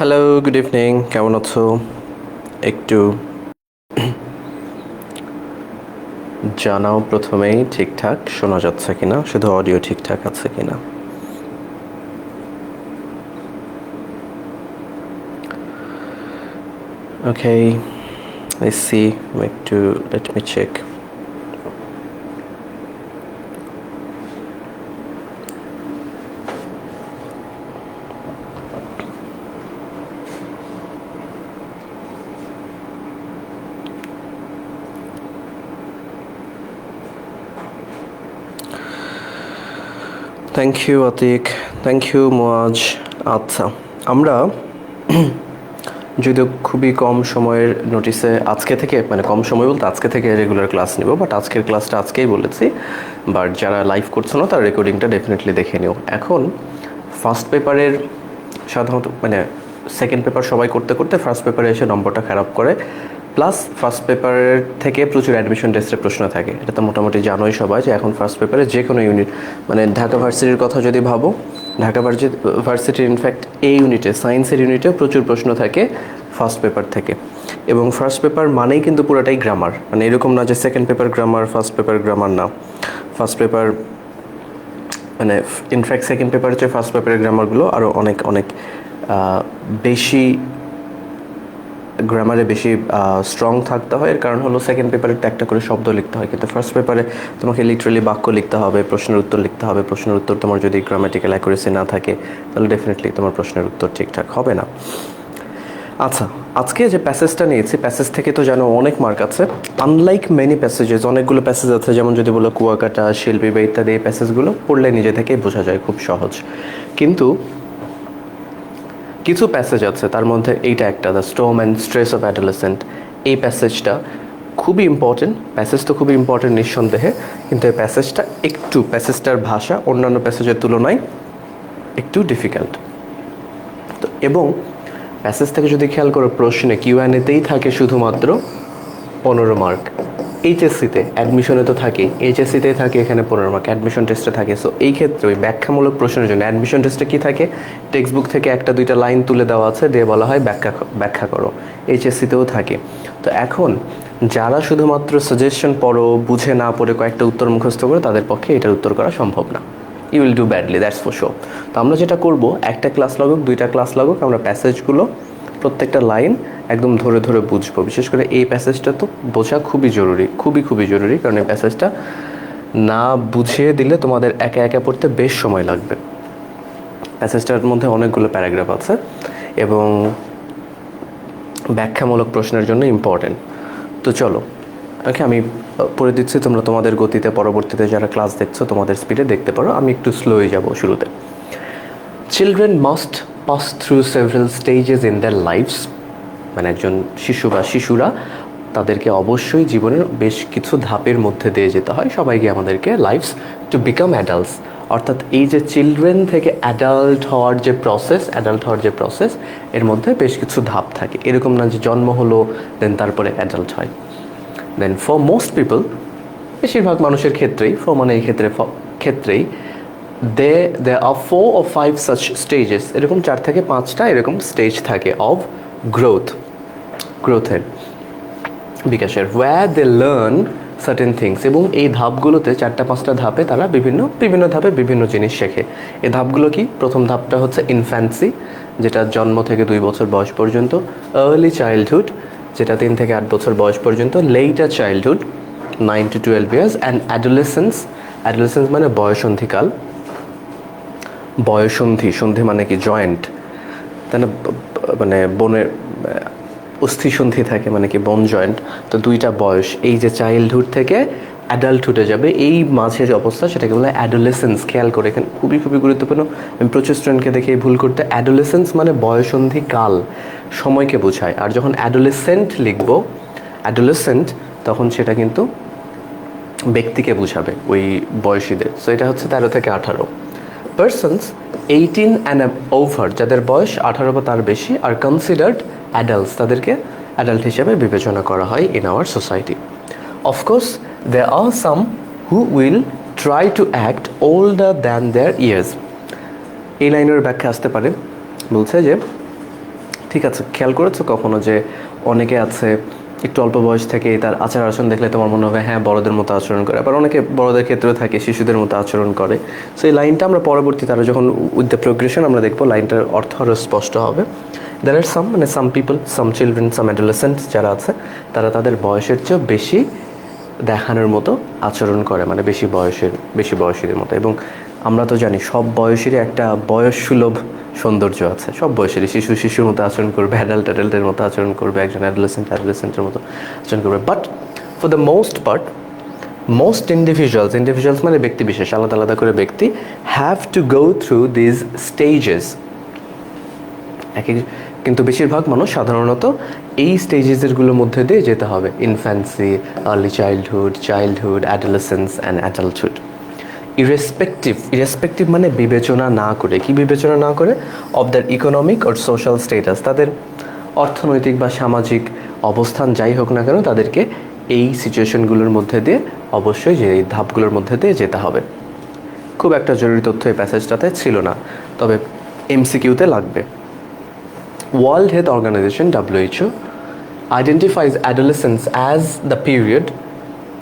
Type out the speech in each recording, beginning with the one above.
Hello, good evening. কেমন আছো? একটু জানাও প্রথমেই ঠিকঠাক শোনা যাচ্ছে কিনা, শুধু অডিও ঠিকঠাক আছে কিনা। Okay, let's see. একটু let me check. Thank you Atiq, thank you Moaz. আচ্ছা, আমরা যদিও খুবই কম সময়ের নোটিসে আজকে থেকে, মানে কম সময় বলতে আজকে থেকে রেগুলার ক্লাস নিব, বাট আজকের ক্লাসটা আজকেই বলেছি। বাট যারা লাইভ করছো না তার রেকর্ডিংটা ডেফিনেটলি দেখে নিও। এখন ফার্স্ট পেপারের সাধারণত মানে সেকেন্ড পেপার সবাই করতে করতে ফার্স্ট পেপারে এসে নম্বরটা খারাপ করে, প্লাস ফার্স্ট পেপারের থেকে প্রচুর অ্যাডমিশন টেস্টের প্রশ্ন থাকে। এটা তো মোটামুটি জানোই সবাই যে এখন ফার্স্ট পেপারে যে কোনো ইউনিট, মানে ঢাকা ভার্সিটির কথা যদি ভাবো, ঢাকা ভার্সিটির ইনফ্যাক্ট এই ইউনিটে, সায়েন্সের ইউনিটেও প্রচুর প্রশ্ন থাকে ফার্স্ট পেপার থেকে। এবং ফার্স্ট পেপার মানেই কিন্তু পুরোটাই গ্রামার, মানে এরকম না যে second paper grammar first paper grammar না। ফার্স্ট পেপার মানে ইনফ্যাক্ট সেকেন্ড পেপারের চেয়ে ফার্স্ট পেপারের গ্রামারগুলো আরও অনেক অনেক বেশি, গ্রামারে বেশি স্ট্রং থাকতে হয়। এর কারণ হলো সেকেন্ড পেপারে একটা করে শব্দ লিখতে হয়, কিন্তু ফার্স্ট পেপারে তোমাকে লিটারালি বাক্য লিখতে হবে, প্রশ্নের উত্তর লিখতে হবে। প্রশ্নের উত্তর তোমার যদি গ্রামাটিক্যাল অ্যাকুরেসি না থাকে তাহলে ডেফিনেটলি তোমার প্রশ্নের উত্তর ঠিকঠাক হবে না। আচ্ছা, আজকে যে প্যাসেজটা নিয়েছি, প্যাসেজ থেকে তো জানো অনেক মার্ক আছে। আনলাইক মেনি প্যাসেজেস, অনেকগুলো প্যাসেজ আছে, যেমন যদি বলো কুয়াকাটা, শিল্পী বা ইত্যাদি, এই প্যাসেজগুলো পড়লে নিজে থেকেই বোঝা যায়, খুব সহজ। কিন্তু কিছু প্যাসেজ আছে, তার মধ্যে এইটা একটা, the storm and stress of adolescent. এই প্যাসেজটা খুবই ইম্পর্টেন্ট। প্যাসেজ তো খুবই ইম্পর্টেন্ট নিঃসন্দেহে, কিন্তু এই প্যাসেজটার ভাষা অন্যান্য প্যাসেজের তুলনায় একটু ডিফিকাল্ট। তো এবং প্যাসেজ থেকে যদি খেয়াল করো, প্রশ্নে কিউএনএতেই থাকে শুধুমাত্র 15 মার্ক। এইচএসসিতে অ্যাডমিশনে তো থাকে, এইচএসসিতেই থাকে এখানে 15 মার্ক, অ্যাডমিশন টেস্টে থাকে। সো এই ক্ষেত্রে ওই ব্যাখ্যামূলক প্রশ্নের জন্য অ্যাডমিশন টেস্টে কী থাকে, টেক্সট বুক থেকে একটা দুইটা লাইন তুলে দেওয়া আছে, দিয়ে বলা হয় ব্যাখ্যা করো। এইচএসসিতেও থাকে। তো এখন যারা শুধুমাত্র সাজেশন পড়ো, বুঝে না পড়ে কয়েকটা উত্তর মুখস্থ করে, তাদের পক্ষে এটার উত্তর করা সম্ভব না। You will do badly, that's for sure. তো আমরা যেটা করব, একটা ক্লাস লাগুক, দুইটা ক্লাস লাগুক, আমরা প্যাসেজগুলো প্রত্যেকটা লাইন একদম ধরে ধরে বুঝবো। বিশেষ করে এই প্যাসেজটা তো বোঝা খুবই জরুরি, খুবই খুবই জরুরি, কারণ এই প্যাসেজটা না বুঝিয়ে দিলে তোমাদের একা একা পড়তে বেশ সময় লাগবে। প্যাসেজটার মধ্যে অনেকগুলো প্যারাগ্রাফ আছে এবং ব্যাখ্যামূলক প্রশ্নের জন্য ইম্পর্টেন্ট। তো চলো, ওকে, আমি পড়ে দিচ্ছি, তোমরা তোমাদের গতিতে পরবর্তীতে যারা ক্লাস দেখছো তোমাদের স্পিডে দেখতে পারো। আমি একটু স্লোই যাব শুরুতে। Children must pass through several stages in their lives, মানে একজন শিশু বা শিশুরা, তাদেরকে অবশ্যই জীবনের বেশ কিছু ধাপের মধ্যে দিয়ে যেতে হয় সবাইকে, আমাদেরকে লাইফস, টু বিকাম অ্যাডাল্টস। অর্থাৎ এই যে চিলড্রেন থেকে অ্যাডাল্ট হওয়ার যে প্রসেস, এর মধ্যে বেশ কিছু ধাপ থাকে। এরকম না যে জন্ম হলো দেন তারপরে অ্যাডাল্ট হয়। দেন ফর মোস্ট পিপল, বেশিরভাগ মানুষের ক্ষেত্রেই, ফর মানে এই ক্ষেত্রেই দে আর 4 or 5 such stages, এরকম 4 থেকে 5টা এরকম স্টেজ থাকে অফ গ্রোথের, বিকাশের, where they learn certain things। এবং এই ধাপগুলোতে 4-5টা ধাপে তারা বিভিন্ন ধাপে বিভিন্ন জিনিস শেখে। এই ধাপগুলো কি? প্রথম ধাপটা হচ্ছে ইনফ্যান্সি, যেটা জন্ম থেকে 2 বছর বয়স পর্যন্ত। আর্লি চাইল্ডহুড, যেটা 3 থেকে 8 বছর বয়স পর্যন্ত। Letter childhood, 9 to 12 years, and adolescence মানে বয়সন্ধিকাল। সন্ধি মানে কি? জয়েন্ট, তাই না? মানে বনের অস্থিসন্ধি থাকে, মানে কি বোন জয়েন্ট। তো 2টা বয়স, এই যে চাইল্ডহুড থেকে অ্যাডাল্টহুডে যাবে, এই মাঝের অবস্থা, সেটাকে বলে অ্যাডোলেসেন্স। খেয়াল করে, এখানে খুবই খুবই গুরুত্বপূর্ণ। আমি প্রচুর স্টুডেন্টকে দেখে ভুল করতে। অ্যাডোলেসেন্স মানে বয়সন্ধি কাল, সময়কে বোঝায়। আর যখন অ্যাডোলেসেন্ট লিখবো, তখন সেটা কিন্তু ব্যক্তিকে বোঝাবে, ওই বয়সীদের। সো এটা হচ্ছে 13 থেকে 18। পার্সনস 18 অ্যান্ড ওভার, যাদের বয়স 18 বা তার বেশি, আর কনসিডার্ড অ্যাডাল্টস, তাদেরকে অ্যাডাল্ট হিসেবে বিবেচনা করা হয় in our society. Of course there are some who will try to act older than their years. এই লাইনের ব্যাখ্যা আসতে পারে, বলছে যে ঠিক আছে, খেয়াল করেছো কখনো যে অনেকে আছে একটু অল্প বয়স থেকে তার আচার আচরণ দেখলে তোমার মনে হবে হ্যাঁ বড়দের মতো আচরণ করে, আবার অনেকে বড়দের ক্ষেত্রেও থাকে শিশুদের মতো আচরণ করে। সো এই লাইনটা আমরা পরবর্তীতে আরও যখন উইথ দ্য প্রোগ্রেশন আমরা দেখবো লাইনটার অর্থ আরও স্পষ্ট হবে। There are some people, some children, some adolescent যারা আছে তারা তাদের বয়সের চেয়েও বেশি দেখানোর মতো আচরণ করে, মানে বেশি বয়সীদের মতো। এবং আমরা তো জানি সব বয়সেরই একটা বয়স সুলভ সৌন্দর্য আছে, সব বয়সেরই শিশুর মতো আচরণ করবে, অ্যাডাল্টের মতো আচরণ করবে, একজন অ্যাডোলেসেন্টের মতো আচরণ করবে। But for the most part most individuals মানে ব্যক্তি বিশেষ, আলাদা আলাদা করে ব্যক্তি have to go through these stages. কিন্তু বেশিরভাগ মানুষ সাধারণত এই স্টেজেসগুলোর মধ্যে দিয়ে যেতে হবে, infancy, early childhood, adolescence and adulthood. Irrespective মানে বিবেচনা না করে, কি বিবেচনা না করে? Of their economic or social status, তাদের অর্থনৈতিক বা সামাজিক অবস্থান যাই হোক না কেন তাদেরকে এই সিচুয়েশনগুলোর মধ্যে দিয়ে অবশ্যই যে এই ধাপগুলোর মধ্যে দিয়ে যেতে হবে। খুব একটা জরুরি তথ্য এই প্যাসেজটাতে ছিল না, তবে এমসিকিউতে লাগবে। World Health Organization WHO identifies adolescence as the period,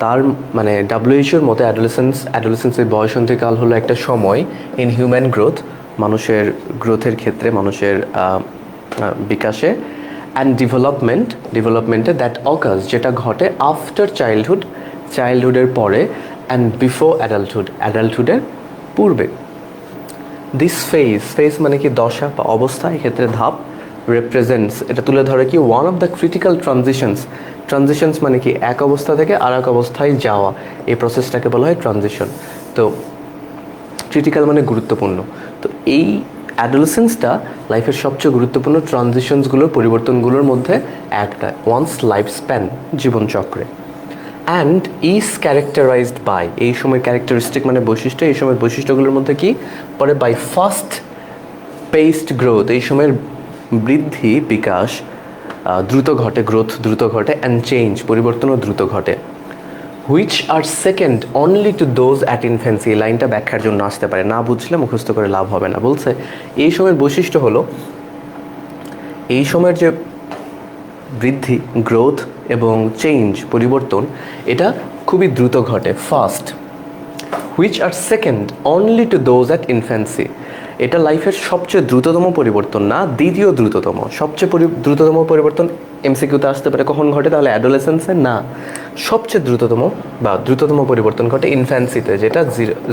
তার মানে WHOর মতে অ্যাডোলেসেন্সের বয়সন্ধিকাল হলো একটা সময় ইন হিউম্যান গ্রোথ, মানুষের গ্রোথের ক্ষেত্রে, মানুষের বিকাশে, অ্যান্ড ডেভেলপমেন্টে দ্যাট অকার্স, যেটা ঘটে আফটার চাইল্ডহুডের পরে, অ্যান্ড বিফোর অ্যাডাল্টহুডের পূর্বে। দিস ফেজ মানে কি দশা বা অবস্থা, এক্ষেত্রে ধাপ, রিপ্রেজেন্টস এটা তুলে ধরে কি one of the critical transitions মানে কি এক অবস্থা থেকে আর এক অবস্থায় যাওয়া, এই প্রসেসটাকে বলা হয় ট্রানজিশন। তো ক্রিটিক্যাল মানে গুরুত্বপূর্ণ, তো এই অ্যাডোলেসেন্সটা লাইফের সবচেয়ে গুরুত্বপূর্ণ পরিবর্তনগুলোর মধ্যে একটা, ওয়ান্স লাইফ স্প্যান, জীবনচক্রে। অ্যান্ড ইজ ক্যারেক্টারাইজড বাই, এই সময়ের ক্যারেক্টারিস্টিক মানে বৈশিষ্ট্য, এই সময়ের বৈশিষ্ট্যগুলোর মধ্যে কি পরে? বাই ফাস্ট পেসড গ্রোথ, এই সময়ের বৃদ্ধি বিকাশ দ্রুত ঘটে, গ্রোথ দ্রুত ঘটে, অ্যান্ড চেঞ্জ পরিবর্তনও দ্রুত ঘটে। Which are second only to those at infancy, এই লাইনটা ব্যাখ্যার জন্য আসতে পারে, না বুঝলে মুখস্থ করে লাভ হবে না। বলছে এই সময়ের বৈশিষ্ট্য হলো এই সময়ের যে বৃদ্ধি, গ্রোথ এবং চেঞ্জ, পরিবর্তন, এটা খুবই দ্রুত ঘটে, fast. Which are second only to those at infancy, এটা লাইফের সবচেয়ে দ্রুততম পরিবর্তন না, দ্বিতীয় দ্রুততম। সবচেয়ে দ্রুততম পরিবর্তন এমসিকিউতে আসতে পারে কখন ঘটে? তাহলে অ্যাডোলেসেন্সে না, সবচেয়ে দ্রুততম পরিবর্তন ঘটে ইনফ্যান্সিতে, যেটা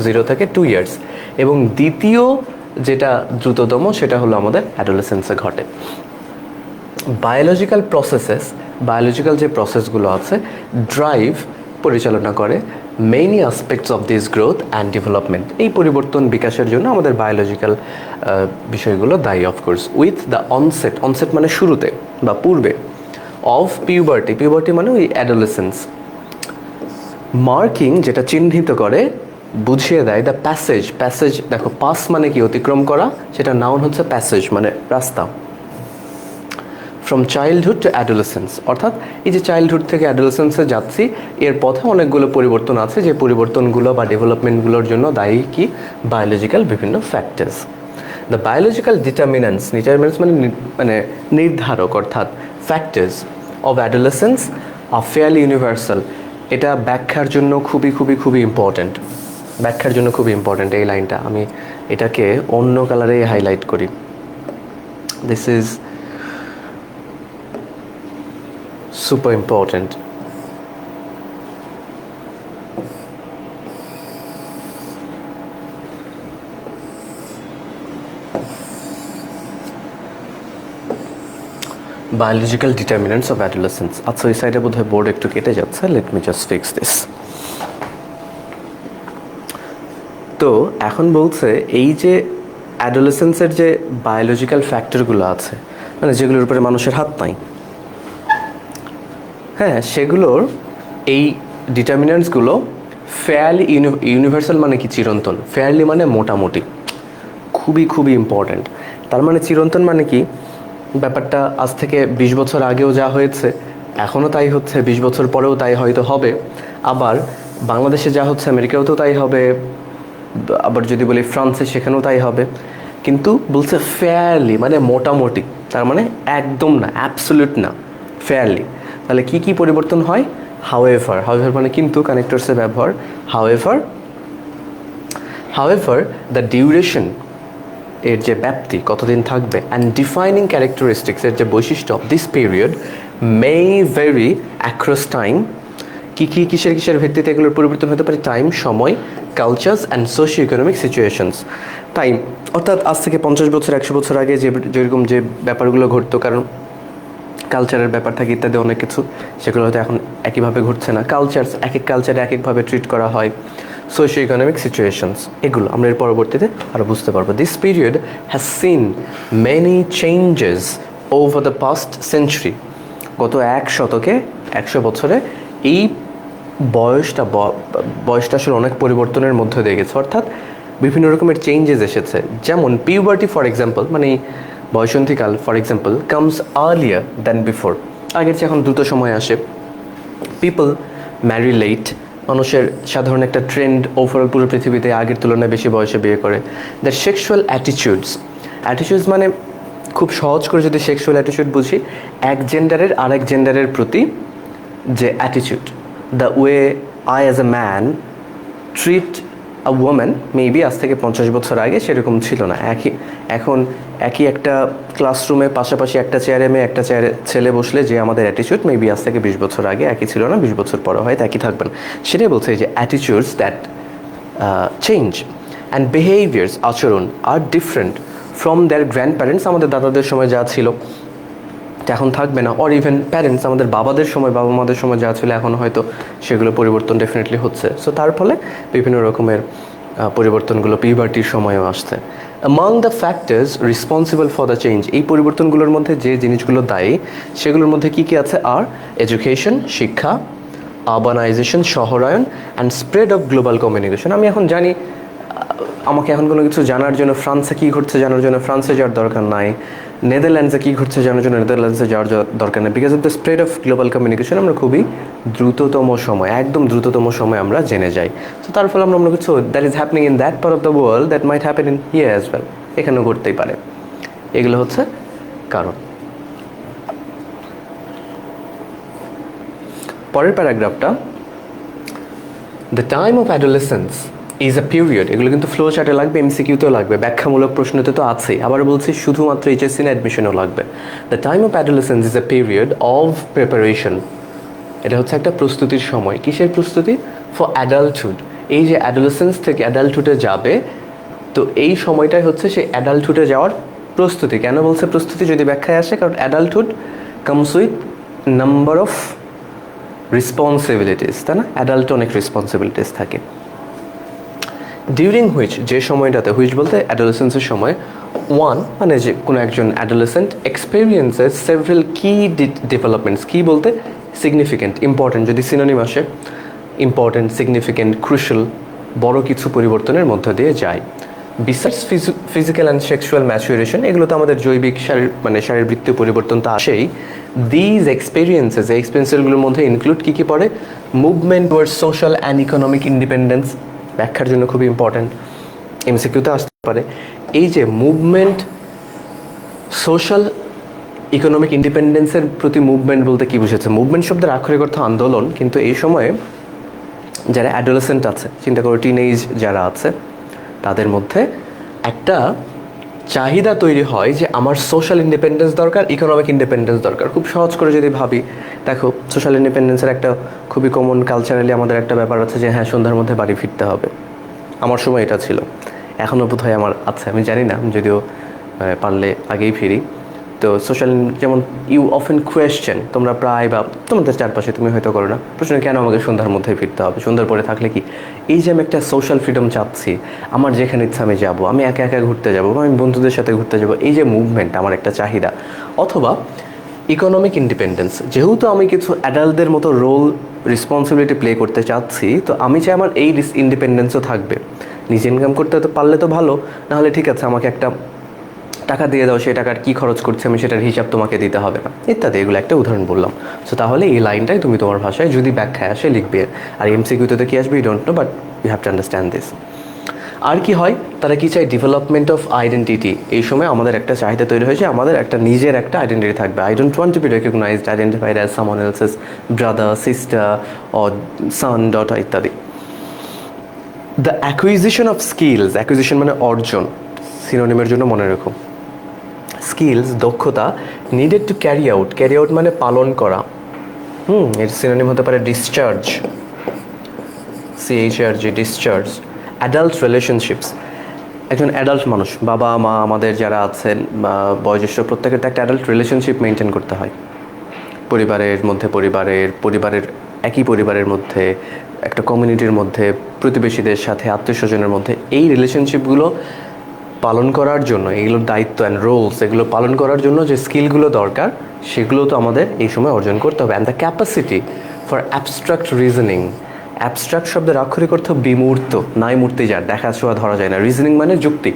0 থেকে 2 ইয়ার্স, এবং দ্বিতীয় যেটা দ্রুততম সেটা হলো আমাদের অ্যাডোলেসেন্সে ঘটে। বায়োলজিক্যাল যে প্রসেসগুলো আছে, ড্রাইভ পরিচালনা করে many aspects of this growth and development, এই পরিবর্তন বিকাশের জন্য আমাদের বায়োলজিক্যাল বিষয়গুলো দায়ী অফকোর্স। উইথ দ্য অনসেট মানে শুরুতে বা পূর্বে, অফ পিউবার্টি মানে ওই অ্যাডোলেসেন্স, মার্কিং যেটা চিহ্নিত করে, বুঝিয়ে দেয় দ্য প্যাসেজ দেখো, পাস মানে কি? অতিক্রম করা, সেটা নাউন হচ্ছে প্যাসেজ মানে রাস্তা। ফ্রম চাইল্ডহুড টু অ্যাডোলেসেন্স, অর্থাৎ এই যে চাইল্ডহুড থেকে অ্যাডোলেসেন্সে যাচ্ছি, এর পথে অনেকগুলো পরিবর্তন আছে, যে পরিবর্তনগুলো বা ডেভেলপমেন্টগুলোর জন্য দায়ী কি? বায়োলজিক্যাল বিভিন্ন ফ্যাক্টরস। দ্য বায়োলজিক্যাল ডিটারমিনেন্টস মানে নির্ধারক, অর্থাৎ factors of adolescence are fairly universal, এটা ব্যাখ্যার জন্য খুবই ইম্পর্ট্যান্ট। এই লাইনটা আমি এটাকে অন্য কালারে হাইলাইট করি। This is super important. Biological determinants of adolescence. আচ্ছা এই সাইডে বোধহয় বোর্ড একটু কেটে যাচ্ছে, let me just fix this. তো এখন বলছে এই যে অ্যাডোলেসেন্সের যে বায়োলজিক্যাল ফ্যাক্টরগুলো আছে, মানে যেগুলোর উপরে মানুষের হাত নাই, হ্যাঁ, সেগুলোর এই ডিটারমিনেন্টসগুলো ফেয়ারলি ইউনিভার্সাল মানে কি? চিরন্তন। ফেয়ারলি মানে মোটামুটি, খুবই ইম্পর্ট্যান্ট। তার মানে চিরন্তন মানে কি? ব্যাপারটা আজ থেকে 20 বছর আগেও যা হয়েছে এখনও তাই হচ্ছে, 20 বছর পরেও তাই হয়তো হবে, আবার বাংলাদেশে যা হচ্ছে আমেরিকাও তো তাই হবে, আবার যদি বলি ফ্রান্সে সেখানেও তাই হবে। কিন্তু বলছে ফেয়ারলি মানে মোটামুটি, তার মানে একদম না, অ্যাবসলিউট না, ফেয়ারলি। তাহলে কি কি পরিবর্তন হয়? হাউএভার মানে কিন্তু কানেক্টরসের ব্যবহার। হাউএভার দ্য ডিউরেশন, এর যে ব্যাপ্তি কতদিন থাকবে, অ্যান্ড ডিফাইনিং ক্যারেক্টারিস্টিক্স, এর যে বৈশিষ্ট্য of this period May very across time. কিসের ভিত্তিতে এগুলোর পরিবর্তন হতে পারে? টাইম, সময়, cultures and socio economic situations. Time অর্থাৎ আজ থেকে 50 বছর 100 বছর আগে যেরকম যে ব্যাপারগুলো ঘটতো, কারণ কালচারের ব্যাপার থাকে ইত্যাদি অনেক কিছু, সেগুলো হয়তো এখন একইভাবে ঘটছে না। কালচার্স, এক এক কালচারে এক একভাবে ট্রিট করা হয়। সোশিও ইকোনমিক সিচুয়েশনস, এগুলো আমরা এর পরবর্তীতে আরও বুঝতে পারবো। This period has seen many changes over the past century. গত 100 বছরে এই বয়সটা আসলে অনেক পরিবর্তনের মধ্যে দিয়ে গেছে, অর্থাৎ বিভিন্ন রকমের চেঞ্জেস এসেছে। যেমন পিউবার্টি ফর এক্সাম্পল, মানে বয়সন্ধিকাল for example, comes earlier than before. আগের চেয়ে এখন দ্রুত সময় আসে। পিপল ম্যারি লেট, মানুষের সাধারণ একটা ট্রেন্ড ওভারঅল পুরো পৃথিবীতে আগের তুলনায় বেশি বয়সে বিয়ে করে। দ্য সেক্সুয়াল অ্যাটিটিউডস মানে খুব সহজ করে যদি সেক্সুয়াল অ্যাটিটিউড বুঝি, এক জেন্ডারের আরেক জেন্ডারের প্রতি যে attitude, the way I as a man treat a women, maybe আজ থেকে 50 বছর আগে সেরকম ছিল না। এখন একই একটা ক্লাসরুমে পাশাপাশি একটা চেয়ারে মেয়ে একটা চেয়ারে ছেলে বসলে যে আমাদের অ্যাটিটিউড, মেবি আজ থেকে 20 বছর আগে একই ছিল না, 20 বছর পরে হয়তো একই থাকবেন। সেটাই বলছে যে attitudes that change and behaviours, আচরণ, আর different from their grandparents, আমাদের দাদাদের সময় যা ছিল এখন থাকবে না। অর ইভেন প্যারেন্টস, আমাদের বাবাদের সময়, বাবা মাদের সময় যা ছিল এখন হয়তো সেগুলো পরিবর্তন ডেফিনেটলি হচ্ছে। সো তার ফলে বিভিন্ন রকমের পরিবর্তনগুলো পিউবার্টির সময়ও আসছে। Among the factors responsible for the change, এই পরিবর্তনগুলোর মধ্যে যে জিনিসগুলো দায়ী সেগুলোর মধ্যে কী কী আছে? আর এডুকেশন, শিক্ষা, আরবানাইজেশন, শহরায়ন, and spread of global communication. আমি এখন জানি, আমাকে এখন কোনো কিছু জানার জন্য ফ্রান্সে কী ঘটছে জানার জন্য ফ্রান্সে যাওয়ার দরকার নাই, নেদারল্যান্ডসে কী ঘটছে জানার জন্য নেদারল্যান্ডসে যাওয়ার দরকার নেই। Because of the spread of global communication আমরা খুবই একদম দ্রুততম সময় আমরা জেনে যাই। তো তার ফলে আমরা কিছু that is happening in that part of the world that might happen in here as well, এখানেও ঘটতেই পারে। এগুলো হচ্ছে কারণ। পরের প্যারাগ্রাফটা, the time of adolescence is a period, এগুলো কিন্তু ফ্লো চার্টে লাগবে, এমসিকিউতেও লাগবে, ব্যাখ্যামূলক প্রশ্নতে তো আছেই। আবার বলছি শুধুমাত্র এইচএসসি না, অ্যাডমিশনেও লাগবে। The time of adolescence is a period of preparation, এটা হচ্ছে একটা প্রস্তুতির সময়। কিসের প্রস্তুতি? For adulthood. এই যে অ্যাডোলেসেন্স থেকে অ্যাডাল্টহুডে যাবে, তো এই সময়টাই হচ্ছে সেই অ্যাডাল্টহুডে যাওয়ার প্রস্তুতি। কেন বলছে প্রস্তুতি? যদি ব্যাখ্যায় আসে, কারণ adulthood comes with number of responsibilities, তাই না? অ্যাডাল্টে অনেক রেসপন্সিবিলিটিস থাকে। ডিউরিং হুইচ, যে সময়টাতে, হুইচ বলতে অ্যাডোলেসেন্সের সময়, ওয়ান মানে যে কোনো একজন অ্যাডোলেসেন্ট এক্সপেরিয়েন্সেস সেভারাল কি ডেভেলপমেন্টস, কি বলতে সিগনিফিক্যান্ট, ইম্পর্টেন্ট, যদি সিনোনিম আসে, ইম্পর্টেন্ট, সিগনিফিক্যান্ট, ক্রুশাল, বড় কিছু পরিবর্তনের মধ্য দিয়ে যায়। Besides physical and sexual maturation, এগুলো তো আমাদের জৈবিক শারীরবৃত্তীয় পরিবর্তন তো আসেই। দিজ এক্সপেরিয়েন্সেস, এই এক্সপেরিয়েন্সগুলোর মধ্যে ইনক্লুড কী কী পড়ে? Movement towards social and economic independence, ব্যাখ্যার জন্য খুবই ইম্পর্ট্যান্ট, এমসিকিউতে আসতে পারে। এই যে মুভমেন্ট, সোশ্যাল ইকোনমিক ইন্ডিপেন্ডেন্সের প্রতি মুভমেন্ট বলতে কী বুঝেছে? মুভমেন্ট শব্দের আক্ষরিক অর্থ আন্দোলন, কিন্তু এই সময়ে যারা অ্যাডোলেসেন্ট আছে, চিন্তা করো টিনেজ যারা আছে, তাদের মধ্যে একটা চাহিদা তৈরি হয় যে আমার সোশ্যাল ইন্ডিপেন্ডেন্স দরকার, ইকোনমিক ইন্ডিপেন্ডেন্স দরকার। খুব সহজ করে যদি ভাবি, দেখো সোশ্যাল ইন্ডিপেন্ডেন্সের একটা খুবই কমন কালচারালি আমাদের একটা ব্যাপার আছে যে হ্যাঁ সন্ধ্যার মধ্যে বাড়ি ফিরতে হবে। আমার সময় এটা ছিল, এখনও বোধহয় আমার আছে, আমি জানি না, যদিও পারলে আগেই ফিরি। তো সোশ্যাল, যেমন ইউ অফেন কোয়েশ্চেন, তোমরা প্রায় বা তোমাদের চারপাশে তুমি হয়তো করো না প্রশ্ন, কেন আমাকে সন্ধ্যার মধ্যে ফিরতে হবে, সন্ধ্যার পরে থাকলে কি? এই যে আমি একটা সোশ্যাল ফ্রিডম চাচ্ছি, আমার যেখানে ইচ্ছা আমি যাবো, আমি একা একা ঘুরতে যাবো, আমি বন্ধুদের সাথে ঘুরতে যাবো, এই যে মুভমেন্ট আমার একটা চাহিদা। অথবা ইকোনমিক ইন্ডিপেন্ডেন্স, যেহেতু আমি কিছু অ্যাডাল্টদের মতো রোল রেসপন্সিবিলিটি প্লে করতে চাচ্ছি, তো আমি চাই আমার এই ইন্ডিপেন্ডেন্সও থাকবে। নিজে ইনকাম করতে তো পারলে তো ভালো, নাহলে ঠিক আছে আমাকে একটা টাকা দিয়ে দাও, সেই টাকার কী খরচ করছে আমি সেটার হিসাব তোমাকে দিতে হবে না, ইত্যাদি। এগুলো একটা উদাহরণ বললাম। সো তাহলে এই লাইনটাই তুমি তোমার ভাষায় যদি ব্যাখ্যায় আসে লিখবে। আর এমসিকিউতে তো কী আসবে, you don't know, but you have to understand this. আর কি হয়, তারা কি চায়, ডেভেলপমেন্ট অফ আইডেন্টিটি। এই সময় আমাদের একটা চাহিদা তৈরি হয়েছে, আমাদের একটা নিজের একটা আইডেন্টিটি থাকবে। I don't want to be recognised, identified as someone else's brother, sister or son, daughter ইত্যাদি। The acquisition of skills, acquisition মানে অর্জন, সিনোনিমের জন্য মনে রেখো। স্কিলস দক্ষতা, needed to carry out, carry out মানে পালন করা। এর সিনোনিম হতে পারে discharge, CHRG, discharge. Adult relationships, একজন অ্যাডাল্ট মানুষ, বাবা মা আমাদের যারা আছেন বা বয়োজ্যেষ্ঠ, প্রত্যেকের তো একটা অ্যাডাল্ট রিলেশনশিপ মেনটেন করতে হয়। পরিবারের মধ্যে পরিবারের একই পরিবারের মধ্যে, একটা কমিউনিটির মধ্যে, প্রতিবেশীদের সাথে, আত্মীয় স্বজনের মধ্যে। এই রিলেশনশিপগুলো পালন করার জন্য, এগুলোর দায়িত্ব অ্যান্ড রোলস, এগুলো পালন করার জন্য যে স্কিলগুলো দরকার, সেগুলো তো আমাদের এই সময় অর্জন করতে হবে। And the capacity for abstract reasoning, abstract শব্দের আক্ষরিক অর্থ বিমূর্ত, নাই মূর্তি যার, দেখা ছোঁয়া ধরা যায় না। রিজনিং মানে যুক্তি।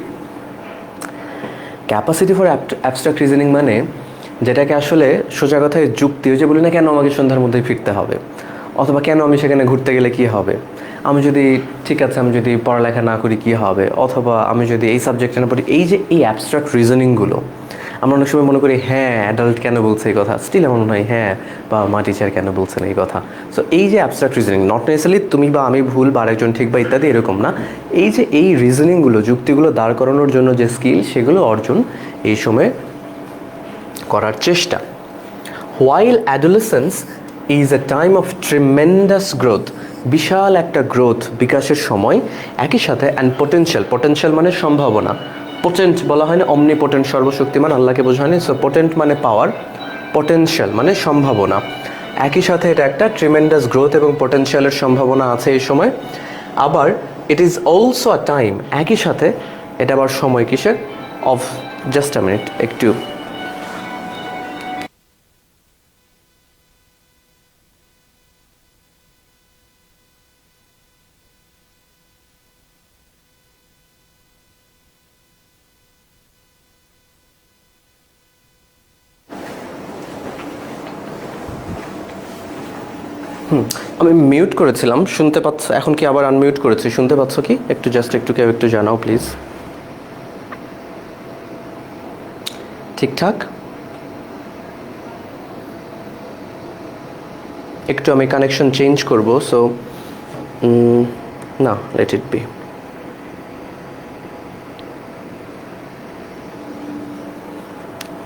ক্যাপাসিটি ফর অ্যাবস্ট্রাক্ট রিজনিং মানে যেটাকে আসলে সোজা কথায় যুক্তি, ওই যে বলি না, কেন আমাকে সন্ধ্যার মধ্যেই ফিরতে হবে, অথবা কেন আমি সেখানে ঘুরতে গেলে কী হবে, আমি যদি ঠিক আছে আমি যদি পড়ালেখা না করি কী হবে, অথবা আমি যদি এই সাবজেক্টে না পড়ি। এই যে এই অ্যাবস্ট্রাক্ট রিজনিংগুলো আমরা অনেক সময় মনে করি হ্যাঁ অ্যাডাল্ট কেন বলছে এই কথা, স্টিল এমন নয় হ্যাঁ বা মা টিচার কেন বলছেন এই কথা। সো এই যে অ্যাবস্ট্রাক্ট রিজনিং, নট নেসেসারিলি তুমি বা আমি ভুল বা আরেকজন ঠিক বা ইত্যাদি এরকম না, এই যে এই রিজনিংগুলো, যুক্তিগুলো দাঁড় করানোর জন্য যে স্কিল, সেগুলো অর্জন এই সময়ে করার চেষ্টা। While adolescence is a time of tremendous growth, বিশাল একটা গ্রোথ, বিকাশের সময়। একই সাথে অ্যান্ড পোটেনশিয়াল, পোটেনশিয়াল মানে সম্ভাবনা। পোটেন্ট বলা হয় না অমনিপোটেন্ট, সর্বশক্তিমান, আল্লাহকে বোঝায় না। সো পোটেন্ট মানে পাওয়ার, পোটেনশিয়াল মানে সম্ভাবনা। একই সাথে এটা একটা ট্রিমেন্ডাস গ্রোথ এবং পোটেনশিয়ালের সম্ভাবনা আছে এই সময়। আবার ইট ইজ অলসো আ টাইম, একই সাথে এটা আবার সময় কিসের, অফ, জাস্ট আ মিনিট, একটু আমি মিউট করেছিলাম, শুনতে পাচ্ছ? এখন কি আবার আনমিউট করেছি, শুনতে পাচ্ছ কি? একটু জাস্ট একটু কেউ একটু জানাও প্লিজ। ঠিকঠাক? একটু আমি কানেকশন চেঞ্জ করব। সো না, let it be.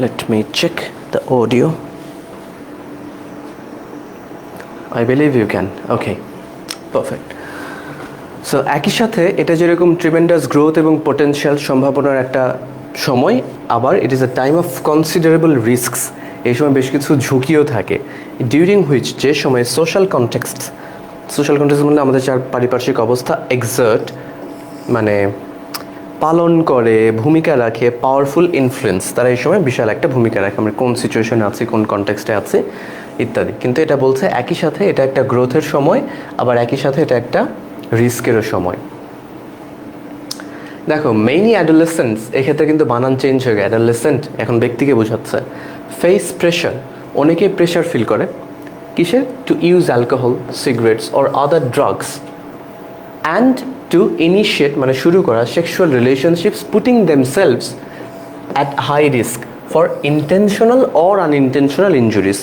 Let me check the audio. I believe you can. Okay, perfect. So একই সাথে এটা যেরকম ট্রিমেন্ডাস গ্রোথ এবং পোটেনশিয়াল, সম্ভাবনার একটা সময়, আবার ইট is a time of considerable risks, এই সময় বেশ কিছু ঝুঁকিও থাকে। ডিউরিং হুইচ, যে সময় সোশ্যাল কনটেক্সট, সোশ্যাল কনটেক্সট মানে আমাদের যার পারিপার্শ্বিক অবস্থা, এক্সার্ট মানে পালন করে, ভূমিকা রাখে, পাওয়ারফুল ইনফ্লুয়েন্স, তারা এই সময় বিশাল একটা ভূমিকা রাখে। আমরা কোন সিচুয়েশনে আছি, কোন কনটেক্সটে আছি ইত্যাদি। কিন্তু এটা বলছে একই সাথে এটা একটা গ্রোথের সময়, আবার একই সাথে এটা একটা রিস্কেরও সময়। দেখো মেইনি অ্যাডোলেসেন্টস, এক্ষেত্রে কিন্তু বানান চেঞ্জ হয়ে গেছে, অ্যাডোলেসেন্ট এখন ব্যক্তিকে বোঝাচ্ছে। ফেস প্রেশার, অনেকে প্রেশার ফিল করে কিসের, to use alcohol, cigarettes or other drugs, and to initiate মানে শুরু করা, sexual relationships, putting themselves at high risk for intentional or unintentional injuries,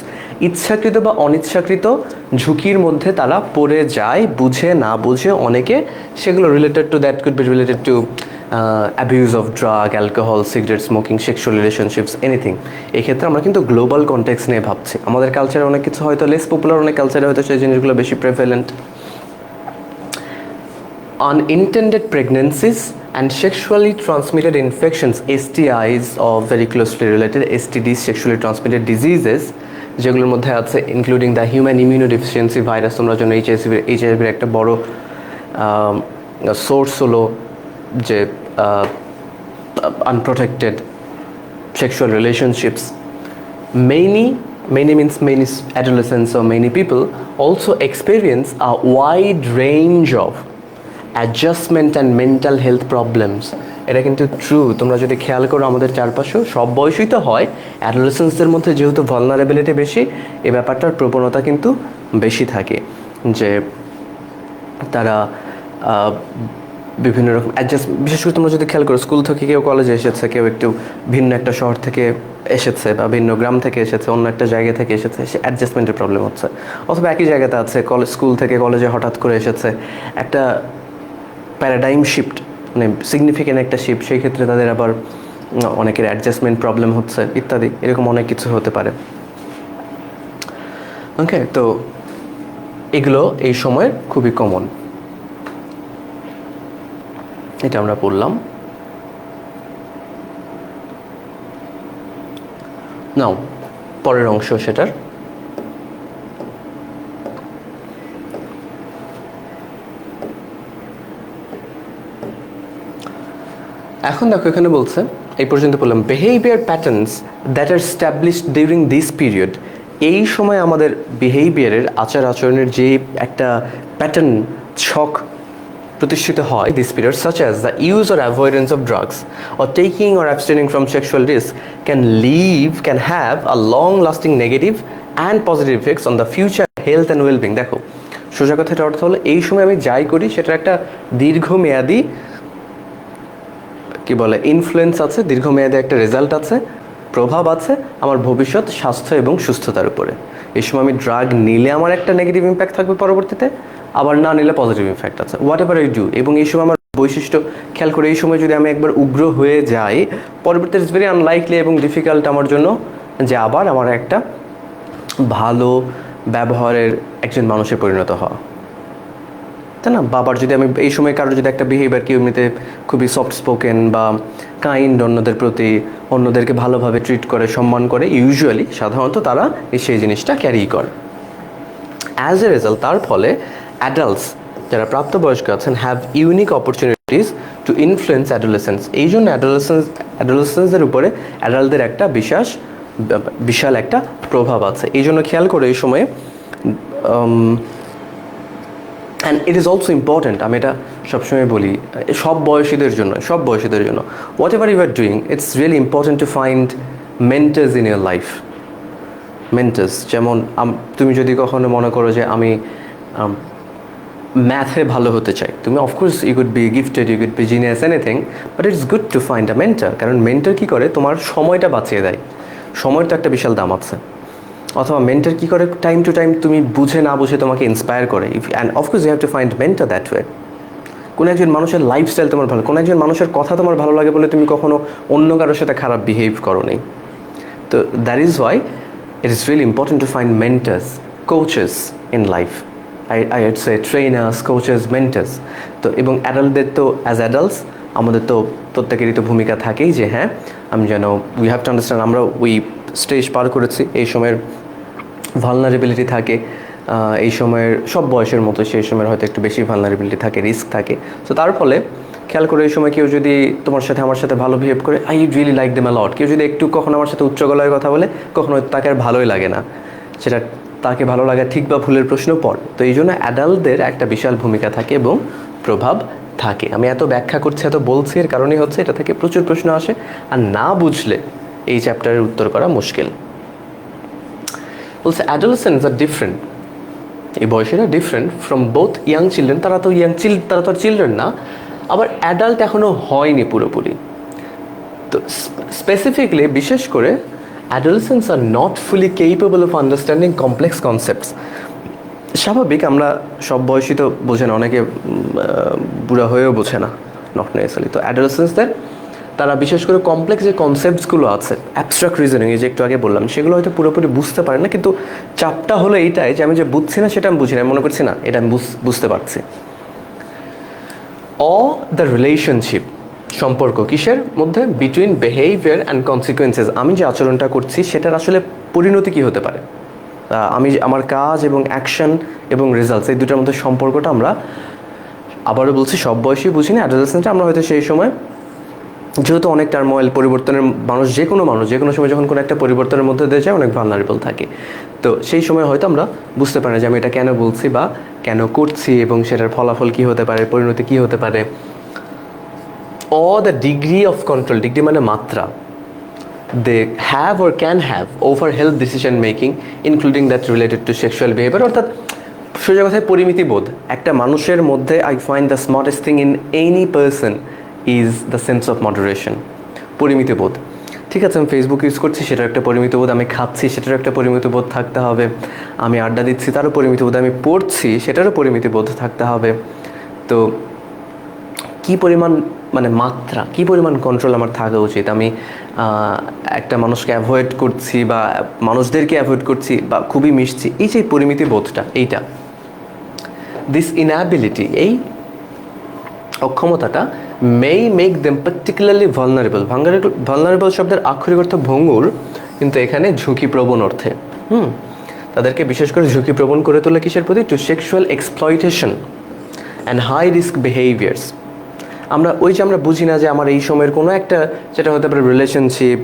ইচ্ছাকৃত বা অনিচ্ছাকৃত ঝুঁকির মধ্যে তারা পড়ে যায়, বুঝে না বুঝে অনেকে। সেগুলো related to, that could be related to abuse of drug, alcohol, cigarette smoking, sexual relationships, anything. এক্ষেত্রে আমরা কিন্তু গ্লোবাল কনটেক্সট নিয়ে ভাবছি। আমাদের কালচারে অনেক কিছু হয়তো লেস পপুলার, অনেক কালচারে হয়তো সেই জিনিসগুলো বেশি prevalent. Unintended pregnancies and sexually transmitted infections, STIs or very closely related, STDs, sexually transmitted diseases, যেগুলোর মধ্যে আছে including the human immunodeficiency virus. তোমরা জন্য এইচআইভির একটা বড় সোর্স হলো যে unprotected sexual relationships. Many means many adolescents or many people also experience a wide range of adjustment and mental health problems. এটা কিন্তু ট্রু, তোমরা যদি খেয়াল করো আমাদের চারপাশেও সব বয়সই তো হয়। অ্যাডোলেসেন্সদের মধ্যে যেহেতু ভালনারেবিলিটি বেশি, এই ব্যাপারটার প্রবণতা কিন্তু বেশি থাকে যে তারা বিভিন্ন রকম অ্যাডজাস্ট, বিশেষ করে তোমরা যদি খেয়াল করো স্কুল থেকে কেউ কলেজে এসেছে, কেউ একটু ভিন্ন একটা শহর থেকে এসেছে বা ভিন্ন গ্রাম থেকে এসেছে, অন্য একটা জায়গা থেকে এসেছে, সে অ্যাডজাস্টমেন্টের প্রবলেম হচ্ছে। অথবা একই জায়গাতে আছে, কলেজ স্কুল থেকে কলেজে হঠাৎ করে এসেছে, একটা প্যারাডাইম শিফট, মানে সিগনিফিক্যান্ট একটা শিফট, সেই ক্ষেত্রে তাদের আবার অনেকের অ্যাডজাস্টমেন্ট প্রবলেম হচ্ছে ইত্যাদি, এরকম অনেক কিছু হতে পারে। ওকে, তো এগুলো এই সময়ের খুবই কমন, এটা আমরা পড়লাম। নাও পরের অংশ সেটার, এখন দেখো এখানে বলছে, এই পর্যন্ত বললাম behaviour patterns that are established during this period. এই সময় আমাদের বিহেভিয়ারের, আচার আচরণের যে একটা প্যাটার্ন, ছক প্রতিষ্ঠিত হয় this period, such as the use or avoidance of drugs or taking or abstaining from sexual risk can have a long lasting negative and positive effects on the future health and well-being। দেখো সোজা কথাটা অর্থ হলো, এই সময় আমি যাই করি সেটার একটা দীর্ঘমেয়াদী কি বলে ইনফ্লুয়েন্স আছে, দীর্ঘমেয়াদী একটা রেজাল্ট আছে, প্রভাব আছে আমার ভবিষ্যৎ স্বাস্থ্য এবং সুস্থতার উপরে। এই সময় আমি ড্রাগ নিলে আমার একটা নেগেটিভ ইম্প্যাক্ট থাকবে পরবর্তীতে, আবার না নিলে পজিটিভ ইম্প্যাক্ট আছে, হোয়াট এভার আই ডু। এবং এই সময় আমার বৈশিষ্ট্য খেয়াল করে, এই সময় যদি আমি একবার উগ্র হয়ে যাই, পরবর্তীতে ইটস ভেরি আনলাইকলি এবং ডিফিকাল্ট আমার জন্য যে আবার আমার একটা ভালো ব্যবহারের একজন মানুষে পরিণত হওয়া, তাই না? বাবার যদি আমি এই সময় কারো যদি একটা বিহেভিয়ার, কেউ এমনিতে খুবই সফট স্পোকেন বা কাইন্ড, অন্যদের প্রতি, অন্যদেরকে ভালোভাবে ট্রিট করে, সম্মান করে, ইউজুয়ালি সাধারণত তারা সেই জিনিসটা ক্যারি করে। অ্যাজ এ রেজাল্ট, তার ফলে অ্যাডাল্টস যারা প্রাপ্তবয়স্ক আছেন have unique opportunities two influence adolescence. এই জন্য অ্যাডোলেসেন্সের উপরে অ্যাডাল্টদের একটা বিশাল একটা প্রভাব আছে। এই জন্য খেয়াল করে এই সময়ে and it is also important, আমি এটা সবসময় বলি সব বয়সীদের জন্য, whatever you are doing, it's really important to find mentors in your life. Mentors যেমন তুমি যদি কখনো মনে করো যে আমি ম্যাথে ভালো হতে চাই, তুমি of course you could be gifted, you could be genius, anything, but it's good to find a mentor. কারণ মেন্টার কী করে, তোমার সময়টা বাঁচিয়ে দেয়, সময়ের তো একটা বিশাল দাম আছে। অথবা মেন্টার কী করে, টাইম টু টাইম তুমি বুঝে না বুঝে তোমাকে ইন্সপায়ার করে, and of course you have to find mentor that way. কোনো একজন মানুষের লাইফস্টাইল তোমার ভালো, কোনো একজন মানুষের কথা তোমার ভালো লাগে বলে তুমি কখনো অন্য কারোর সাথে খারাপ বিহেভ করো নি। তো that is Y it is really important to find mentors, coaches in life. I would say trainers, coaches, mentors. তো এবং অ্যাডাল্টদের তো অ্যাজ অ্যাডাল্টস আমাদের তো প্রত্যেকেরই তো ভূমিকা থাকেই যে হ্যাঁ আমি যেন উই হ্যাভ টু আন্ডারস্ট্যান্ড, আমরা ওই স্টেজ পার করেছি, এই সময়ের ভালনারেবিলিটি থাকে, এই সময়ের সব বয়সের মতো সেই সময়ের হয়তো একটু বেশি ভালনারেবিলিটি থাকে, রিস্ক থাকে। তো তার ফলে খেয়াল করে এই সময় কেউ যদি তোমার সাথে আমার সাথে ভালো বিহেভ করে, I really like them a lot. কেউ যদি একটু কখনো আমার সাথে উচ্চ গলায় কথা বলে, কখনো তাকে আর ভালোই লাগে না, সেটা তাকে ভালো লাগা ঠিক বা ভুলের প্রশ্ন পড়ে। তো এই জন্য অ্যাডাল্টদের একটা বিশাল ভূমিকা থাকে এবং প্রভাব থাকে। আমি এত ব্যাখ্যা করছি, এত বলছি, এর কারণেই হচ্ছে এটা থেকে প্রচুর প্রশ্ন আসে, আর না বুঝলে এই চ্যাপ্টারের উত্তর করা মুশকিল। বলছে অ্যাডোলেসেন্টস আর ডিফারেন্ট, এই বয়সীরা different from both young children, তারা তো আর চিলড্রেন না, আবার অ্যাডাল্ট এখনও হয়নি পুরোপুরি। তো স্পেসিফিকলি বিশেষ করে adolescents are not fully capable of understanding complex concepts. স্বাভাবিক, আমরা সব বয়সী তো বোঝে না, অনেকে বুড়া হয়েও বোঝে না, নট নেসেসারি। তো অ্যাডোলেসেন্টসদের তারা বিশেষ করে কমপ্লেক্স যে কনসেপ্টসগুলো আছে, অ্যাবস্ট্রাক্ট রিজনিং, এই যে একটু আগে বললাম, সেগুলো হয়তো পুরোপুরি বুঝতে পারে না। কিন্তু চাপটা হলো এইটাই যে আমি যে বুঝছি না সেটা আমি বুঝি না, মনে করছি না এটা আমি বুঝতে পারছি। দ্য রিলেশনশিপ, সম্পর্ক কিসের মধ্যে, বিটুইন বিহেভিয়ার অ্যান্ড কনসিকুয়েন্সেস, আমি যে আচরণটা করছি সেটার আসলে পরিণতি কী হতে পারে, আমি আমার কাজ এবং অ্যাকশন এবং রেজাল্টস, এই দুটার মধ্যে সম্পর্কটা আমরা আবারও বলছি সব বয়সেই বুঝি না। অ্যাডোলেসেন্টে আমরা হয়তো সেই সময় যেহেতু অনেক টার্মোয়েল, পরিবর্তনের মানুষ যে কোনো সময় যখন কোনো একটা পরিবর্তনের মধ্যে দিয়ে যায় অনেক ভালনারেবল থাকে। তো সেই সময় হয়তো আমরা বুঝতে পারি না যে আমি এটা কেন বলছি বা কেন করছি এবং সেটার ফলাফল কী হতে পারে, পরিণতি কী হতে পারে। The degree of control, degree মানে মাত্রা, they have or can have over health decision making including that related to sexual behaviour, অর্থাৎ সোজা কথায় পরিমিতি বোধ। একটা মানুষের মধ্যে I find the smartest thing in any person is the sense of moderation, পরিমিতি বোধ। ঠিক আছে, আমি ফেসবুক ইউজ করছি, সেটার একটা পরিমিতি বোধ, আমি খাচ্ছি সেটারও একটা পরিমিতি বোধ থাকতে হবে, আমি আড্ডা দিচ্ছি তারও পরিমিতি বোধ, আমি পড়ছি সেটারও পরিমিতি বোধ থাকতে হবে। তো কী পরিমাণ মানে মাত্রা, কী পরিমাণ কন্ট্রোল আমার থাকা উচিত, আমি একটা মানুষকে অ্যাভয়েড করছি বা মানুষদেরকে অ্যাভয়েড করছি বা খুবই মিশছি, এই যে পরিমিতি বোধটা, এইটা দিস ইনঅ্যাবিলিটি, এই অক্ষমতাটা may make them particularly vulnerable. Vulnerable শব্দের আক্ষরিক অর্থ ভঙ্গুর, কিন্তু এখানে ঝুঁকিপ্রবণ অর্থে। তাদেরকে বিশেষ করে ঝুঁকিপ্রবণ করে তোলে কিসের প্রতি? To sexual exploitation and high risk behaviours. আমরা বুঝি না যে আমার এই সময়ের কোনো একটা, যেটা হতে পারে relationship,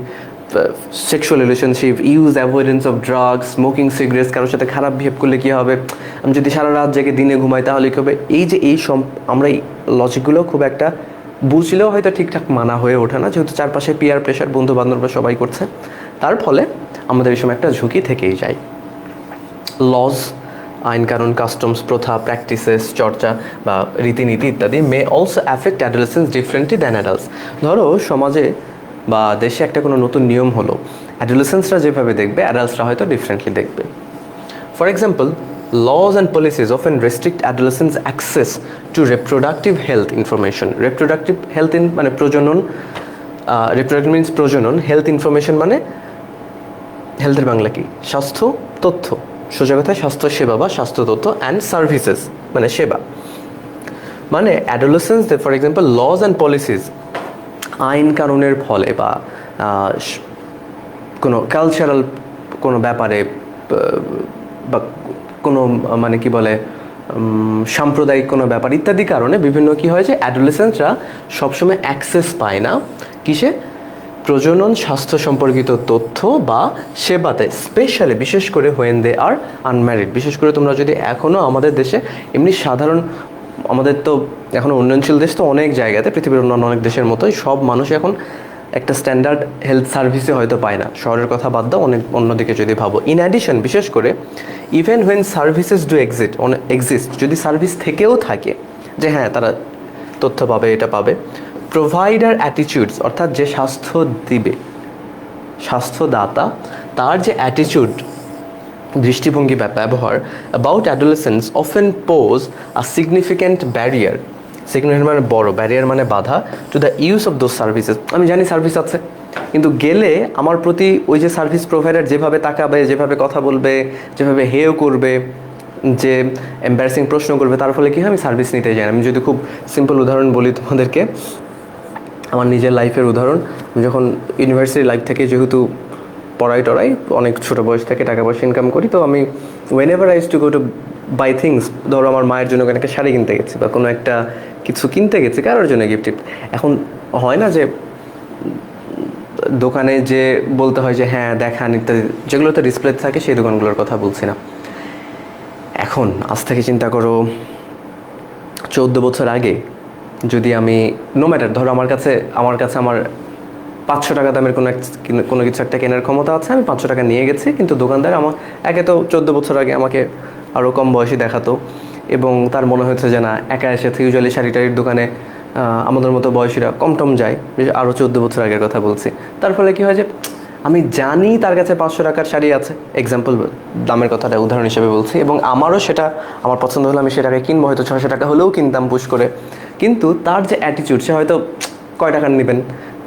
sexual relationship, use avoidance of drugs, smoking cigarettes, কারোর সাথে খারাপ বিহেভ করলে কী হবে, আমি যদি সারা রাত জেগে দিনে ঘুমাই তাহলে কী হবে, এই যে আমরা এই লজিকগুলো খুব একটা বুঝলেও হয়তো ঠিকঠাক মানা হয়ে ওঠে না, যেহেতু চারপাশে পিয়ার প্রেশার, বন্ধু বান্ধবরা সবাই করছে, তার ফলে আমাদের এই সময় একটা ঝুঁকি থেকেই যায়। লজ, আইন কানুন, কাস্টমস, প্রথা, প্র্যাকটিসেস, চর্চা বা রীতিনীতি ইত্যাদি may also affect adolescence differently than adults. ধরো সমাজে বা দেশে একটা কোনো নতুন নিয়ম হলো, অ্যাডোলেসেন্সরা যেভাবে দেখবে অ্যাডাল্টসরা হয়তো ডিফারেন্টলি দেখবে। For example, laws and policies often restrict adolescents' access to reproductive health information. Reproductive health মানে প্রজনন, reproductive means প্রজনন, health information মানে হেলথের বাংলা কি? স্বাস্থ্য তথ্য, সোজা কথায় স্বাস্থ্য সেবা বা স্বাস্থ্য তথ্য, অ্যান্ড সার্ভিসেস মানে সেবা। মানে adolescence, for example laws and policies, আইন কানুনের ফলে বা কোনো কালচারাল কোনো ব্যাপারে বা কোনো মানে কি বলে সাম্প্রদায়িক কোনো ব্যাপার ইত্যাদি কারণে বিভিন্ন কি হয় যে অ্যাডোলেসেন্সরা সবসময় অ্যাক্সেস পায় না কিসে? প্রজনন স্বাস্থ্য সম্পর্কিত তথ্য বা সেবাতে, স্পেশালি বিশেষ করে হোয়েন দে আর আনম্যারিড। বিশেষ করে তোমরা যদি এখনও আমাদের দেশে এমনি সাধারণ, আমাদের তো এখনও উন্নয়নশীল দেশ, তো অনেক জায়গাতে পৃথিবীর অন্যান্য অনেক দেশের মতোই সব মানুষ এখন একটা স্ট্যান্ডার্ড হেলথ সার্ভিসে হয়তো পায় না, শহরের কথা বাদ দাও, অনেক অন্যদিকে যদি ভাবো। ইন অ্যাডিশন, বিশেষ করে even when services do exist, যদি সার্ভিস থেকেও থাকে যে হ্যাঁ তারা তথ্য পাবে, এটা পাবে, প্রোভাইডার অ্যাটিটিউডস, অর্থাৎ যে স্বাস্থ্য দিবে, স্বাস্থ্যদাতা, তার যে অ্যাটিটিউড, দৃষ্টিভঙ্গি বা ব্যবহার about adolescence often pose a significant barrier. Significant মানে বড়, ব্যারিয়ার মানে বাধা, to the use of those services. আমি জানি সার্ভিস আছে, কিন্তু গেলে আমার প্রতি ওই যে সার্ভিস প্রোভাইডার যেভাবে তাকাবে, যেভাবে কথা বলবে, যেভাবে হেয় করবে, যে এম্বারেসিং প্রশ্ন করবে, তার ফলে কী হয়, আমি সার্ভিস নিতে যাই। আমি যদি খুব সিম্পল উদাহরণ বলি তোমাদেরকে, আমার নিজের লাইফের উদাহরণ, আমি যখন ইউনিভার্সিটি লাইফ থেকে যেহেতু পড়াই অনেক ছোটো বয়স থেকে টাকা পয়সা ইনকাম করি, তো আমি whenever I use to go to buy things, ধরো আমার মায়ের জন্য কোনো একটা শাড়ি কিনতে গেছি বা কোনো একটা কিছু কিনতে গেছি, কারোর জন্য গিফট, এখন হয় না যে দোকানে যে বলতে হয় যে হ্যাঁ দেখান ইত্যাদি, যেগুলোতে ডিসপ্লে থাকে সেই দোকানগুলোর কথা বলছি না। এখন আজ থেকে চিন্তা করো 14 বছর আগে যদি আমি নো ম্যাটার, ধরো আমার কাছে আমার 500 টাকা দামের কোনো কিছু একটা কেনার ক্ষমতা আছে, আমি 500 টাকা নিয়ে গেছি, কিন্তু দোকানদার আমার একে তো 14 বছর আগে আমাকে আরও কম বয়সী দেখাতো, এবং তার মনে হচ্ছে যে না একা এসে ইউজুয়ালি শাড়িটারির দোকানে আমাদের মতো বয়সীরা কম টম যায়, আরও 14 বছর আগের কথা বলছি। তার ফলে কী হয় যে আমি জানি তার কাছে 500 টাকার শাড়ি আছে, এক্সাম্পল দামের কথাটা উদাহরণ হিসেবে বলছি, এবং আমারও সেটা আমার পছন্দ হলে আমি সেটাকে কিনবো, হয়তো 600 টাকা হলেও কিনতাম পুশ করে, কিন্তু তার যে অ্যাটিটিউড, সে হয়তো কয় টাকার নেবেন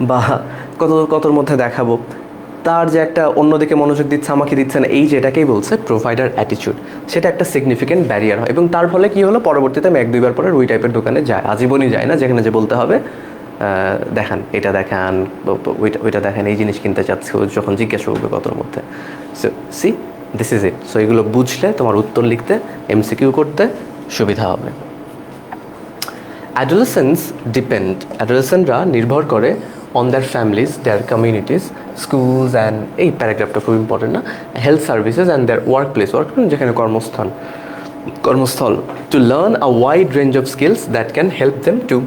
বা কতর মধ্যে দেখাবো, তার যে একটা অন্যদিকে মনোযোগ দিচ্ছে, আমাকে দিচ্ছে না, এই যে এটাকেই বলছে প্রোভাইডার অ্যাটিটিউড, সেটা একটা সিগনিফিক্যান্ট ব্যারিয়ার হয়। এবং তার ফলে কী হলো, পরবর্তীতে আমি 1-2 বার পরে ওই টাইপের দোকানে যায়, আজীবনই যায় না, যেখানে যে বলতে হবে দেখান, এটা দেখান, ওইটা দেখান, এই জিনিস কিনতে চাচ্ছি, যখন জিজ্ঞাসা করবে কতর মধ্যে। So C this is it. So এগুলো বুঝলে তোমার উত্তর লিখতে, এমসিকিউ করতে সুবিধা হবে। অ্যাডোলেসেন্টরা নির্ভর করে on their families, their communities, schools and, এই প্যারাগ্রাফটা খুব ইম্পর্টেন্ট না, health services and their workplace, যেখানে কর্মস্থল, to learn a wide range of skills that can help them to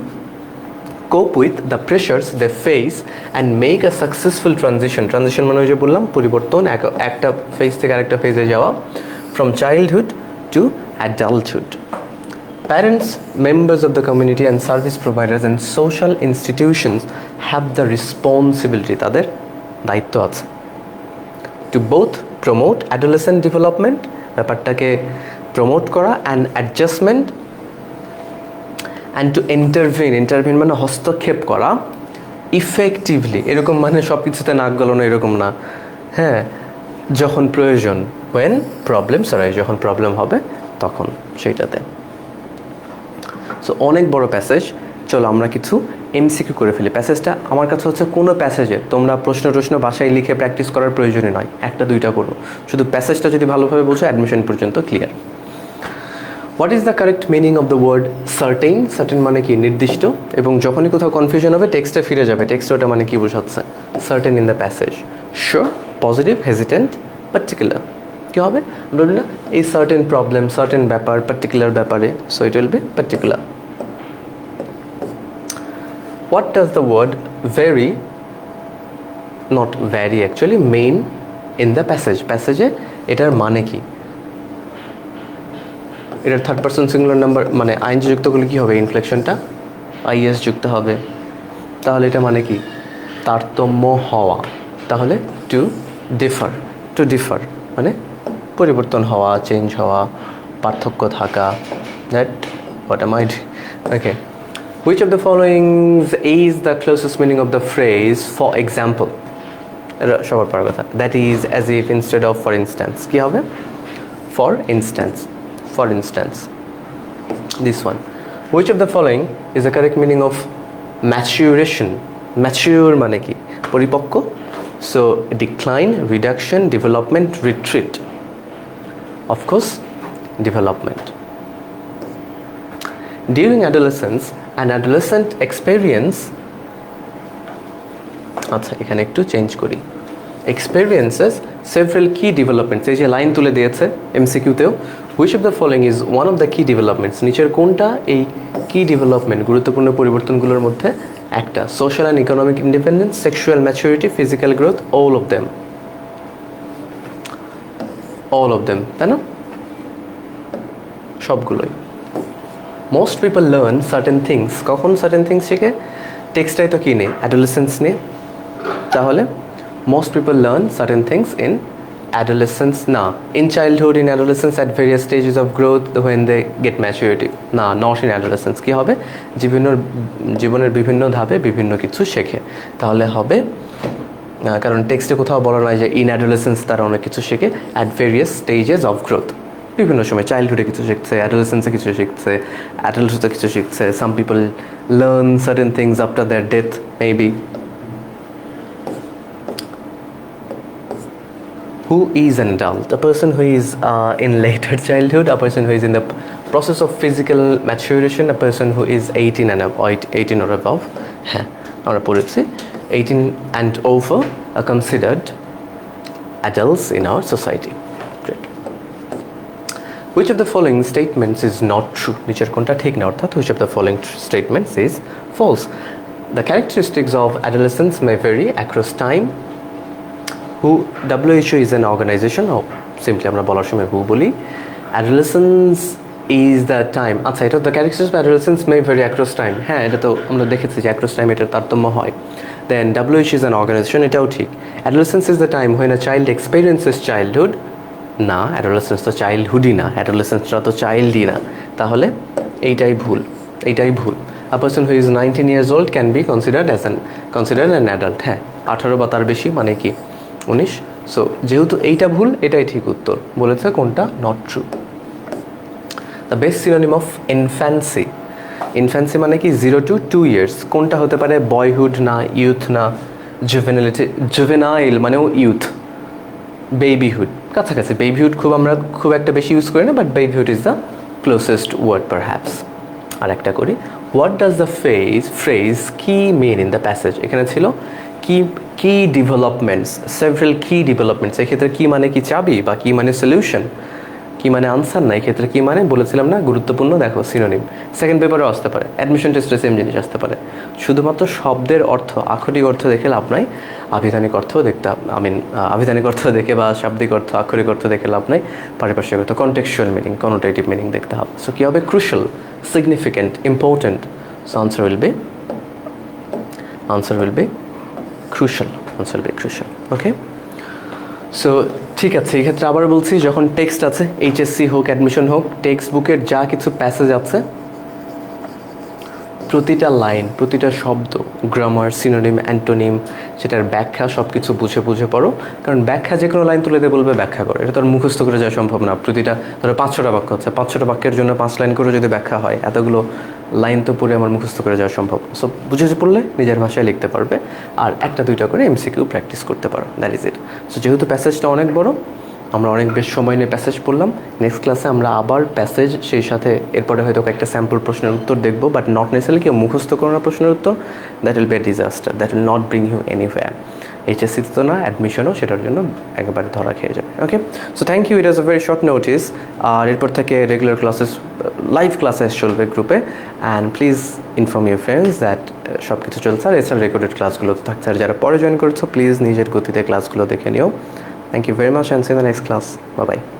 cope with the pressures they face and make a successful transition মানে যে বললাম পরিবর্তন, একটা ফেজ থেকে আরেকটা ফেজে যাওয়া, from childhood to adulthood. Parents, members of the community and service providers and social institutions have the responsibility, তাদের দায়িত্ব আছে, to both promote adolescent development, ব্যাপারটাকে প্রমোট করা, and adjustment, and to intervene মানে হস্তক্ষেপ করা ইফেক্টিভলি, এরকম মানে সব কিছুতে নাক গলানো এরকম না, হ্যাঁ, যখন প্রয়োজন, when problems arise, যখন প্রবলেম হবে তখন সেইটাতে। সো অনেক বড় প্যাসেজ, চলো আমরা কিছু এমসিকিউ করে ফেলি। প্যাসেজটা আমার কাছে হচ্ছে কোনো প্যাসেজে তোমরা প্রশ্ন বাসায় লিখে প্র্যাকটিস করার প্রয়োজনই নয়, একটা দুইটা করো, শুধু প্যাসেজটা যদি ভালোভাবে বোঝো অ্যাডমিশন পর্যন্ত clear. What is the correct meaning of the word certain? Certain মানে কি? নির্দিষ্ট। এবং যখনই কোথাও কনফিউশন হবে টেক্সটে ফিরে যাবে, টেক্সটে ওটা মানে কি বোঝাচ্ছে। Certain in the passage, sure, positive, hesitant, particular. কী হবে? বলি না এই সার্টেন প্রবলেম, সার্টেন ব্যাপার, পার্টিকুলার ব্যাপারে, so it will be particular. What does the word very, not vary actually, mean in the passage? প্যাসেজে এটার মানে কি? এটার থার্ড পারসন সিঙ্গুলার নাম্বার মানে আইএনজি যুক্ত করলে কী হবে? ইনফ্লেকশনটা আইএস যুক্ত হবে, তাহলে এটা মানে কি? তারতম্য হওয়া। তাহলে টু ডিফার মানে পরিবর্তন হওয়া, চেঞ্জ হওয়া, পার্থক্য থাকা। That what am I okay. Which of the following is the closest meaning of the phrase for example? সবার পর কথা, that is, as if, instead of, for instance. কি হবে? For instance. This one. Which of the following is the correct meaning of maturation? Mature মানে কি? পরিপক্ক। So decline, reduction, development, retreat. Of course, development. During adolescence, an adolescent experience, আচ্ছা এখানে একটু change করি, experiences several key developments। এই যে line তুলে দিয়েছে এমসিকিউতেও, which of the following is one of the key developments? নিচের কোনটা এই কি ডেভেলপমেন্ট, গুরুত্বপূর্ণ পরিবর্তনগুলোর মধ্যে একটা? Social and economic independence, sexual maturity, physical growth, all of them, তাই না? সবগুলোই। Most people learn certain things, কখন সার্টেন থিংস শেখে? টেক্সটাই তো কি নেই? অ্যাডোলেসেন্স নেই। তাহলে most people learn certain things in adolescence না, in childhood, in adolescence, at various stages of growth, when they get maturity না, নট ইন অ্যাডোলেসেন্স। কী হবে? জীবনের বিভিন্ন ধাপে বিভিন্ন কিছু শেখে, তাহলে হবে, কারণ টেক্সটে কোথাও বলা নয় যে ইন অ্যাডোলেসেন্স তারা অনেক কিছু শেখে, at various stages of growth, বিভিন্ন সময়, চাইল্ডহুডে কিছু শিখছে, অ্যাডোলেসেন্সে কিছু শিখছে, অ্যাডাল্টহুডে কিছু শিখছে। Some people learn certain things after their death maybe. Who is an adult? A person who is in later childhood, a person who is in the process of physical maturation, a person who is 18 or above. হ্যাঁ, আমরা পড়েছি 18 and over are considered adults in our society. Great. Which of the following statements is not true? নিচের কোনটা ঠিক না, অর্থাৎ which of the following statements is false? The characteristics of adolescence may vary across time. WHO is an organization, simply আমরা বলার সময় who বলি। Adolescence is the time, আচ্ছা এটা the characteristics of adolescence may vary across time, হ্যাঁ এটা তো আমরা দেখেছি যে across time এটার তারতম্য হয়। Then WHO is an organization, এটাও ঠিক। Adolescence is the time when a child experiences childhood, না, adolescence তো চাইল্ডহুডই না, adolescence তো চাইল্ডই না, তাহলে এইটাই ভুল। A person who is 19 years old can be considered an adult, হ্যাঁ 18 বা তার বেশি মানে কি 19। সো যেহেতু এইটা ভুল, এটাই ঠিক উত্তর। বলেছে কোনটা not true. The best synonym of infancy মানে কি 0 to 2 years, কোনটা হতে পারে? বয়হুড না, ইউথ না, জুভেনাইল মানেও ইউথ, বেবিহুড কাছাকাছি। বেবিহুড আমরা খুব একটা বেশি ইউজ করি না, but babyhood is the closest word perhaps. আর একটা করি, হোয়াট ডাজ দ্য ফ্রেজ কি মিন ইন দ্য প্যাসেজ? এখানে ছিল কি ডেভেলপমেন্টস, সেভারাল কি ডেভেলপমেন্টস। এক্ষেত্রে কি মানে কি চাবি বা কি মানে সলিউশন? কি মানে আনসার না, এই ক্ষেত্রে কি মানে বলেছিলাম না, গুরুত্বপূর্ণ, দেখো সিনোনিম সেকেন্ড পেপারেও আসতে পারে, অ্যাডমিশন টেস্টে সেম জিনিস আসতে পারে। শুধুমাত্র শব্দের অর্থ, আক্ষরিক অর্থ দেখে লাভ নাই, আভিধানিক অর্থও দেখতে, আভিধানিক অর্থ দেখে বা শাব্দিক অর্থ, আক্ষরিক অর্থ দেখে লাভ নাই, পারিপার্শ্বিক অর্থ, কন্টেক্সচুয়াল মিনিং, কনোটেটিভ মিনিং দেখতে হবে। সো কী হবে, crucial, significant, important. So answer will be crucial, answer will be crucial, okay? So ঠিক আছে, এই ক্ষেত্রে আবার বলছি, যখন টেক্সট আছে, এইচএসসি হোক অ্যাডমিশন হোক, টেক্সট বুকের যা কিছু প্যাসেজ আছে, প্রতিটা লাইন, প্রতিটা শব্দ, গ্রামার, সিনোনিম, অ্যান্টোনিম, সেটার ব্যাখ্যা সব কিছু বুঝে বুঝে পড়ো। কারণ ব্যাখ্যা যে কোনো লাইন তুলে দিয়ে বলবে ব্যাখ্যা করে, এটা তো আর মুখস্থ করে যাওয়া সম্ভব না। প্রতিটা ধরো 500টা বাক্য হচ্ছে, 500টা বাক্যের জন্য 5 লাইন করে যদি ব্যাখ্যা হয়, এতগুলো লাইন তো পড়ে আমার মুখস্থ করে যাওয়া সম্ভব। সো বুঝে পড়লে নিজের ভাষায় লিখতে পারবে, আর 1-2টা করে এমসিকিউ প্র্যাকটিস করতে পারো, দ্যাট ইজ ইট। সো যেহেতু প্যাসেজটা অনেক বড়, আমরা অনেক বেশ সময় নিয়ে প্যাসেজ পড়লাম। নেক্সট ক্লাসে আমরা আবার প্যাসেজ, সেই সাথে এরপরে হয়তো একটা স্যাম্পল প্রশ্নের উত্তর দেখবো, বাট নট নেসেসারিলি কেউ মুখস্থ করো না প্রশ্নের উত্তর, that will be a disaster, that will not bring you anywhere. এইচএসসিতে তো না, অ্যাডমিশনও সেটার জন্য একেবারে ধরা খেয়ে যাবে। Okay, so thank you, it is a very short notice. আর এরপর থেকে রেগুলার ক্লাসেস, লাইভ ক্লাসেস চলবে গ্রুপে, and please inform your friends that সব কিছু চলছে। আর এছাড়া রেকর্ডেড ক্লাসগুলো তো থাকছে, আর যারা পরে জয়েন করেছো প্লিজ নিজের গতিতে ক্লাসগুলো দেখে নিও। Thank you very much and see you in the next class. Bye bye.